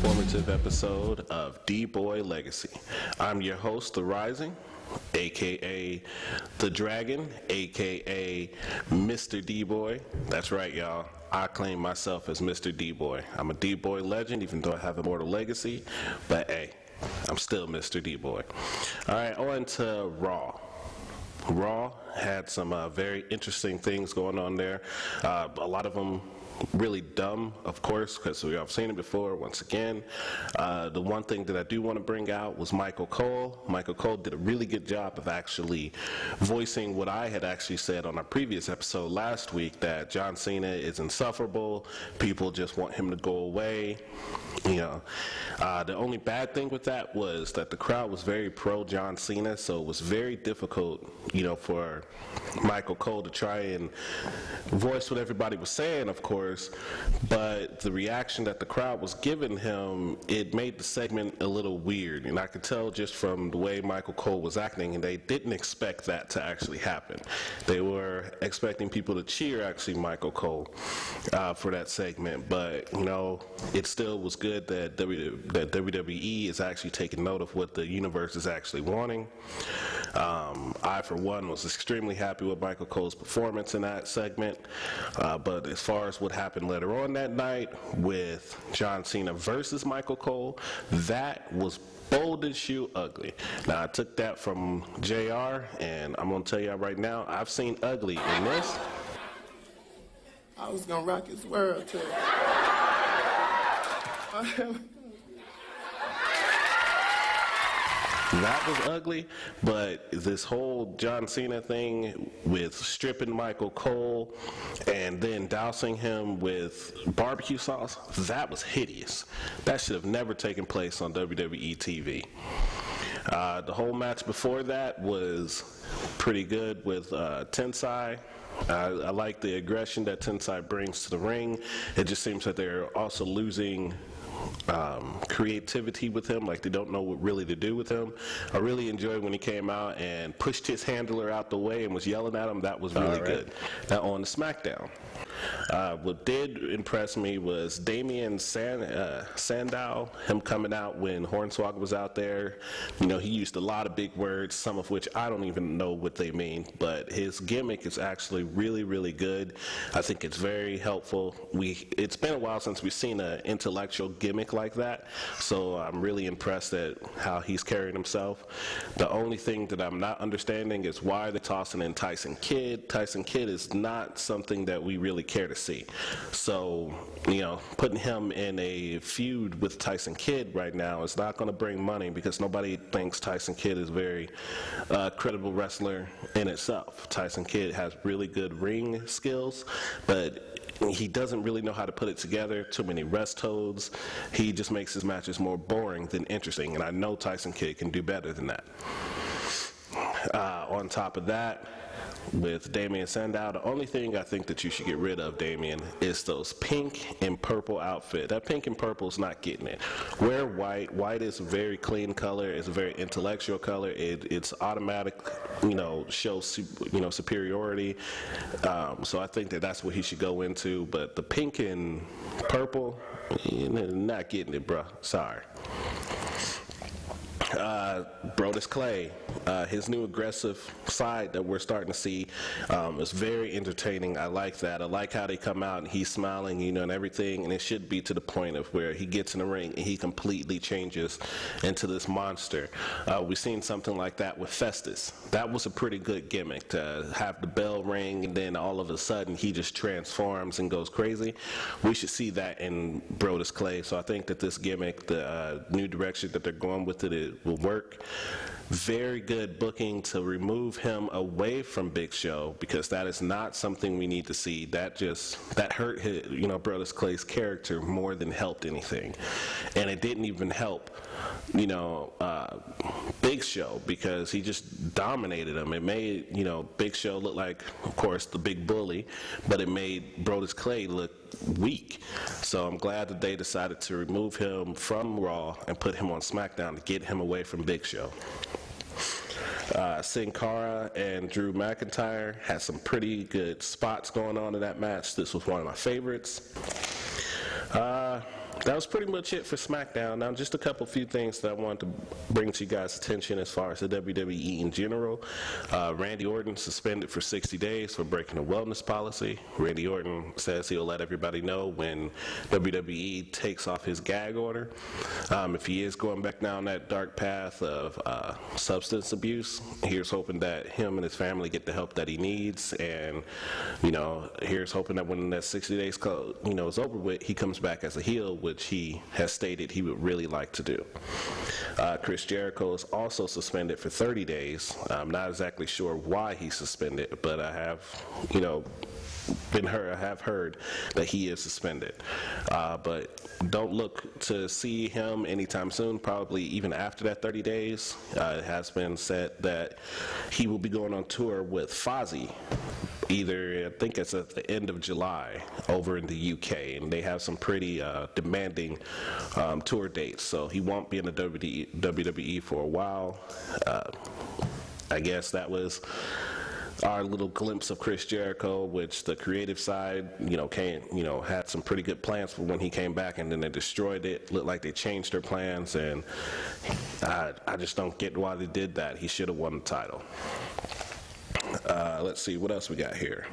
informative episode of Dboyz Legacy. I'm your host, The Rising, aka The Dragon, aka Mr. D-Boy. That's right, y'all. I claim myself as Mr. D-Boy. I'm a D-Boy legend, even though I have Immortal Legacy, but hey, I'm still Mr. D-Boy. Alright, on to Raw. Raw had some very interesting things going on there. A lot of them really dumb, of course, because we have seen it before. Once again, the one thing that I do want to bring out was Michael Cole. Michael Cole did a really good job of actually voicing what I had actually said on our previous episode last week, that John Cena is insufferable. People just want him to go away. You know, the only bad thing with that was that the crowd was very pro John Cena, so it was very difficult, you know, for Michael Cole to try and voice what everybody was saying, of course. But the reaction that the crowd was giving him, it made the segment a little weird, and I could tell just from the way Michael Cole was acting, and they didn't expect that to actually happen. They were expecting people to cheer, actually, Michael Cole for that segment, but, you know, it still was good that WWE is actually taking note of what the universe is actually wanting. I, for one, was extremely happy with Michael Cole's performance in that segment, but as far as what happened later on that night with John Cena versus Michael Cole, that was bold as shoe ugly. Now, I took that from JR, and I'm going to tell you right now, I've seen ugly in this. I was going to rock his world, too. That was ugly, but this whole John Cena thing with stripping Michael Cole and then dousing him with barbecue sauce, that was hideous. That should have never taken place on WWE TV. The whole match before that was pretty good with Tensai. I like the aggression that Tensai brings to the ring. It just seems that they're also losing creativity with him, like they don't know what really to do with him. I really enjoyed when he came out and pushed his handler out the way and was yelling at him. That was really good. Now on the SmackDown, what did impress me was Damien Sandow, him coming out when Hornswoggle was out there. You know, he used a lot of big words, some of which I don't even know what they mean, but his gimmick is actually really, really good. I think it's very helpful. It's been a while since we've seen an intellectual gimmick like that, so I'm really impressed at how he's carrying himself. The only thing that I'm not understanding is why they're tossing in Tyson Kidd. Tyson Kidd is not something that we really care to see. So, you know, putting him in a feud with Tyson Kidd right now is not going to bring money, because nobody thinks Tyson Kidd is a very credible wrestler in itself. Tyson Kidd has really good ring skills, but he doesn't really know how to put it together. Too many rest holds. He just makes his matches more boring than interesting, and I know Tyson Kidd can do better than that. On top of that, with Damien Sandow, the only thing I think that you should get rid of, Damien, is those pink and purple outfit. That pink and purple is not getting it. Wear white. White is a very clean color. It's a very intellectual color. It's automatic, you know, shows, you know, superiority. So I think that that's what he should go into. But the pink and purple, not getting it, bruh. Sorry. Brodus Clay, his new aggressive side that we're starting to see is very entertaining. I like that. I like how they come out and he's smiling, you know, and everything, and it should be to the point of where he gets in the ring and he completely changes into this monster. We've seen something like that with Festus. That was a pretty good gimmick, to have the bell ring and then all of a sudden he just transforms and goes crazy. We should see that in Brodus Clay, so I think that this gimmick, the new direction that they're going with it will work. Very good booking to remove him away from Big Show, because that is not something we need to see. That hurt his, you know, Brodus Clay's character more than helped anything, and it didn't even help, you know, Big Show, because he just dominated him. It made, you know, Big Show look like, of course, the big bully, but it made Brodus Clay look weak. So I'm glad that they decided to remove him from Raw and put him on SmackDown to get him away from Big Show. Sin Cara and Drew McIntyre had some pretty good spots going on in that match. This was one of my favorites. that was pretty much it for SmackDown. Now, just a few things that I wanted to bring to you guys' attention as far as the WWE in general. Randy Orton suspended for 60 days for breaking a wellness policy. Randy Orton says he'll let everybody know when WWE takes off his gag order. If he is going back down that dark path of substance abuse, here's hoping that him and his family get the help that he needs. And, here's hoping that when that 60 days is over with, he comes back as a heel, which he has stated he would really like to do. Chris Jericho is also suspended for 30 days. I'm not exactly sure why he's suspended, but I have, I have heard that he is suspended. But don't look to see him anytime soon, probably even after that 30 days. It has been said that he will be going on tour with Fozzy. I think it's at the end of July over in the UK, and they have some pretty demanding tour dates, so he won't be in the WWE for a while. I guess that was our little glimpse of Chris Jericho, which the creative side, had some pretty good plans for when he came back, and then they destroyed it. Looked like they changed their plans, and I just don't get why they did that. He should have won the title. Let's see, what else we got here?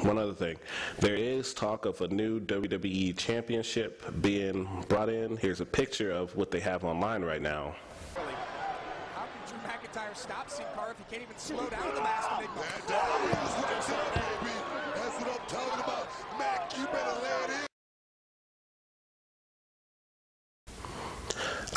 One other thing. There is talk of a new WWE Championship being brought in. Here's a picture of what they have online right now. How can Drew McIntyre stop Sin Cara if he can't even slow down the Master Enigma? That's what I'm talking about. Mac, you better lay it in.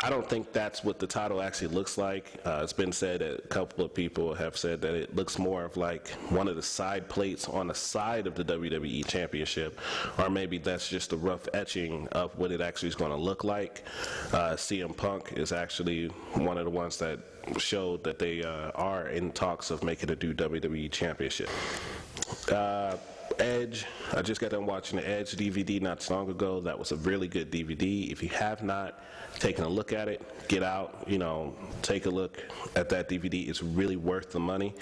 I don't think that's what the title actually looks like. It's been said that a couple of people have said that it looks more of like one of the side plates on the side of the WWE Championship, or maybe that's just a rough etching of what it actually is going to look like. CM Punk is actually one of the ones that showed that they are in talks of making a new WWE Championship. Edge, I just got done watching the Edge DVD not so long ago. That was a really good DVD. If you have not taken a look at it, get out, take a look at that DVD. It's really worth the money.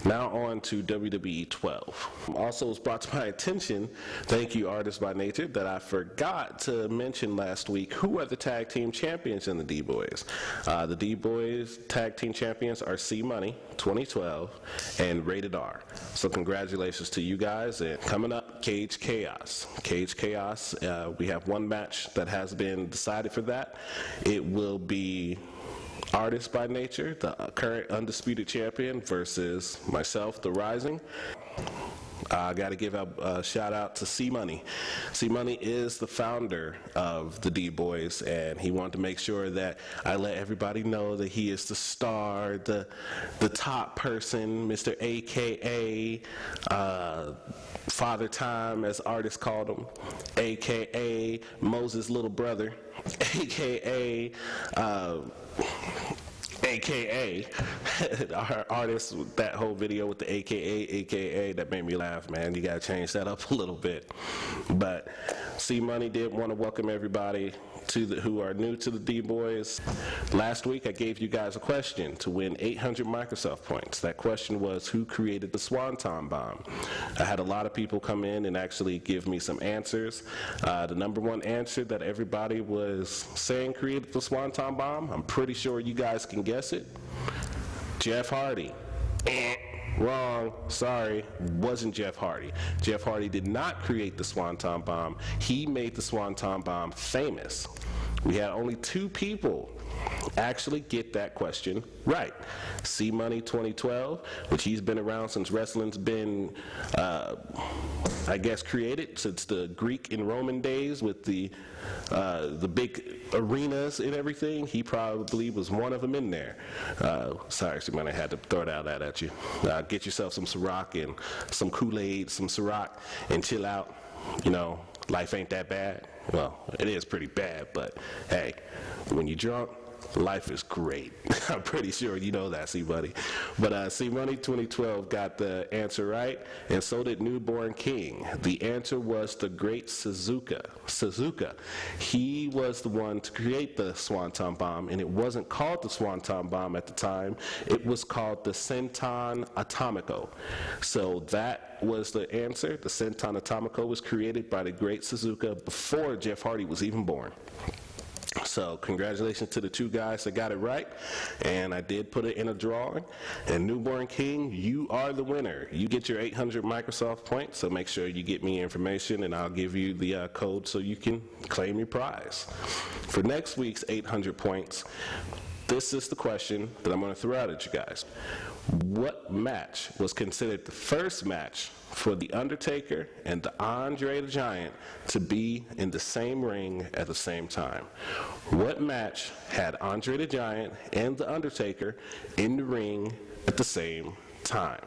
Now on to WWE 12. Also was brought to my attention, thank you Artist by Nature, that I forgot to mention last week who are the tag team champions in the D-Boys. The D-Boys tag team champions are C-Money 2012 and Rated R. So congratulations to you guys. And coming up, Cage Chaos. Cage Chaos, we have one match that has been decided for that. It will be Artist by Nature, the current undisputed champion, versus myself, The Rising. I got to give a shout out to C-Money. C-Money is the founder of the D-Boys, and he wanted to make sure that I let everybody know that he is the star, the top person, Mr. AKA Father Time, as artists called him, AKA Moses' little brother, AKA our artist, that whole video with the AKA, that made me laugh, man. You gotta change that up a little bit. But C-Money did want to welcome everybody who are new to the D-Boys. Last week I gave you guys a question to win 800 Microsoft points. That question was, who created the Swanton Bomb? I had a lot of people come in and actually give me some answers. The number one answer that everybody was saying created the Swanton Bomb, I'm pretty sure you guys can guess it. Jeff Hardy. Wrong, sorry, wasn't Jeff Hardy. Jeff Hardy did not create the Swanton Bomb. He made the Swanton Bomb famous. We had only 2 people actually get that question right. C-Money 2012, which he's been around since wrestling's been, I guess, created, since the Greek and Roman days with the big arenas and everything. He probably was one of them in there. Sorry, C-Money, I had to throw that at you. Get yourself some Ciroc and some Kool-Aid, some Ciroc, and chill out. Life ain't that bad. Well, it is pretty bad, but hey, when you're drunk, life is great. I'm pretty sure you know that, C-Buddy. But C-Money 2012 got the answer right, and so did Newborn King. The answer was the great Suzuka. He was the one to create the Swanton bomb, and it wasn't called the Swanton bomb at the time. It was called the Senton Atomico. So that was the answer. The Senton Atomico was created by the great Suzuka before Jeff Hardy was even born. So congratulations to the two guys that got it right, and I did put it in a drawing. And Newborn King, you are the winner. You get your 800 Microsoft points, so make sure you get me information, and I'll give you the code so you can claim your prize. For next week's 800 points, this is the question that I'm going to throw out at you guys. What match was considered the first match for The Undertaker and the Andre the Giant to be in the same ring at the same time? What match had Andre the Giant and the Undertaker in the ring at the same time?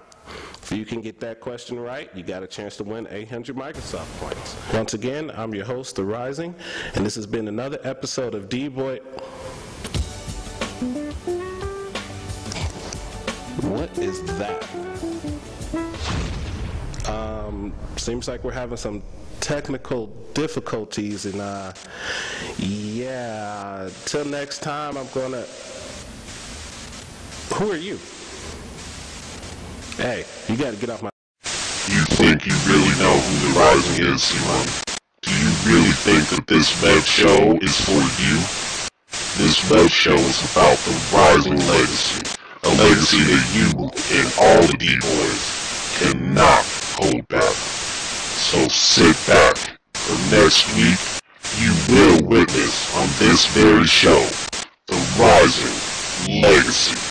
If you can get that question right, you got a chance to win 800 Microsoft points. Once again, I'm your host, The Rising, and this has been another episode of D-Boy. What is that? Seems like we're having some technical difficulties, and yeah, till next time, I'm gonna... Who are you? Hey, you gotta get off my... You think you really know who The Rising is, Simon? Do you really think that this web show is for you? This web show is about the Rising legacy, a legacy that you and all the D-Boys cannot hold back. So sit back, for next week, you will witness on this very show, the Rising Legacy.